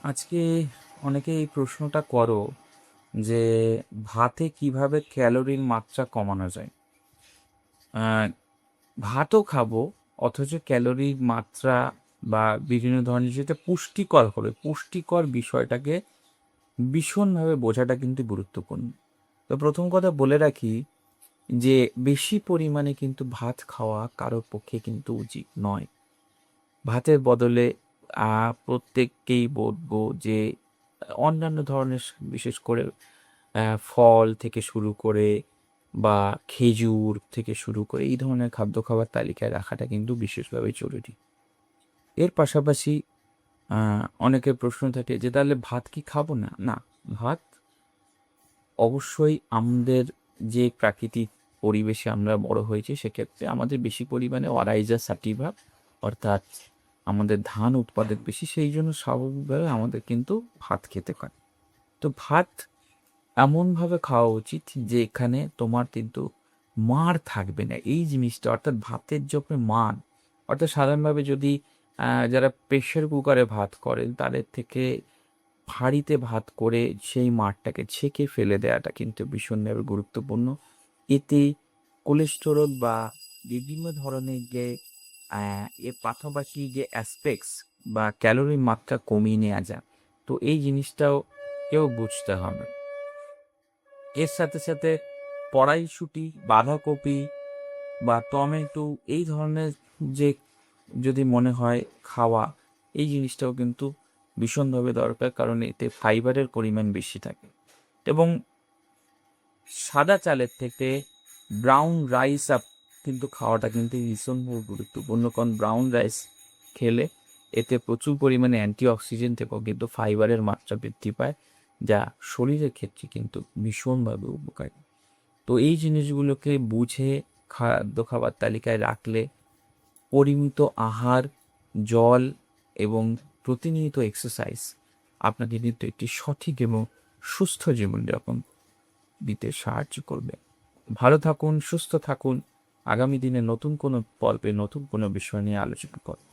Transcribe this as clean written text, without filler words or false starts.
আজকে অনেকে এই প্রশ্নটা করো যে ভাতে কিভাবে ক্যালোরির মাত্রা কমানো যায়। আহ, ভাতও খাবো, অথচ ক্যালোরির মাত্রা বা বিভিন্ন ধরনের যেটা পুষ্টিকর হবে, পুষ্টিকর বিষয়টাকে ভীষণভাবে বোঝাটা কিন্তু গুরুত্বপূর্ণ। তো প্রথম কথা বলে রাখি যে বেশি পরিমাণে কিন্তু ভাত খাওয়া কারোর পক্ষে কিন্তু উচিত নয়। ভাতের বদলে প্রত্যেককেই বলবো যে অন্যান্য ধরনের বিশেষ করে ফল থেকে শুরু করে বা খেজুর থেকে শুরু করে এই ধরনের খাদ্য খাবার তালিকায় রাখাটা কিন্তু বিশেষভাবে জরুরি। এর পাশাপাশি অনেকের প্রশ্ন থাকে যে তাহলে ভাত কি খাবো না? না, ভাত অবশ্যই আমাদের যে প্রাকৃতিক পরিবেশে আমরা বড় হয়েছি সেক্ষেত্রে আমাদের বেশি পরিমাণে অরাইজা সাটিভা, অর্থাৎ আমাদের ধান উৎপাদন বেশি, সেই জন্য স্বাভাবিকভাবে আমাদের কিন্তু ভাত খেতে হয়। তো ভাত এমনভাবে খাওয়া উচিত যে এখানে তোমার কিন্তু মাড় থাকবে না এই জিনিসটা, অর্থাৎ ভাতের যে মান, অর্থাৎ সাধারণভাবে যদি যারা প্রেশার কুকারে ভাত করেন তাদের থেকে হাঁড়িতে ভাত করে সেই মাড়টাকে ছেঁকে ফেলে দেওয়াটা কিন্তু ভীষণভাবে গুরুত্বপূর্ণ। এতে কোলেস্টেরল বা বিভিন্ন ধরনের যে এর পাশাপাশি যে অ্যাসপেক্টস বা ক্যালোরির মাত্রা কমিয়ে নেওয়া যায়। তো এই জিনিসটাও কেউ বুঝতে হবে। এর সাথে সাথে কড়াইশুঁটি, বাঁধাকপি বা টমেটো এই ধরনের যে যদি মনে হয় খাওয়া, এই জিনিসটাও কিন্তু ভীষণভাবে দরকার, কারণ এতে ফাইবারের পরিমাণ বেশি থাকে। এবং সাদা চালের থেকে ব্রাউন রাইস কিন্তু খাওয়াটা কিন্তু ভীষণভাবে গুরুত্বপূর্ণ, কারণ ব্রাউন রাইস খেলে এতে প্রচুর পরিমাণে অ্যান্টিঅক্সিডেন্ট এবং কিন্তু ফাইবারের মাত্রা বৃদ্ধি পায়, যা শরীরের ক্ষেত্রে কিন্তু ভীষণভাবে উপকারী। তো এই জিনিসগুলোকে বুঝে খাদ্য খাবার তালিকায় রাখলে পরিমিত আহার, জল এবং প্রতিনিয়ত এক্সারসাইজ আপনাকে কিন্তু একটি সঠিক এবং সুস্থ জীবনযাপন দিতে সাহায্য করবে। ভালো থাকুন, সুস্থ থাকুন। আগামী দিনে নতুন কোনো পর্বে নতুন কোনো বিষয় নিয়ে আলোচনা করব।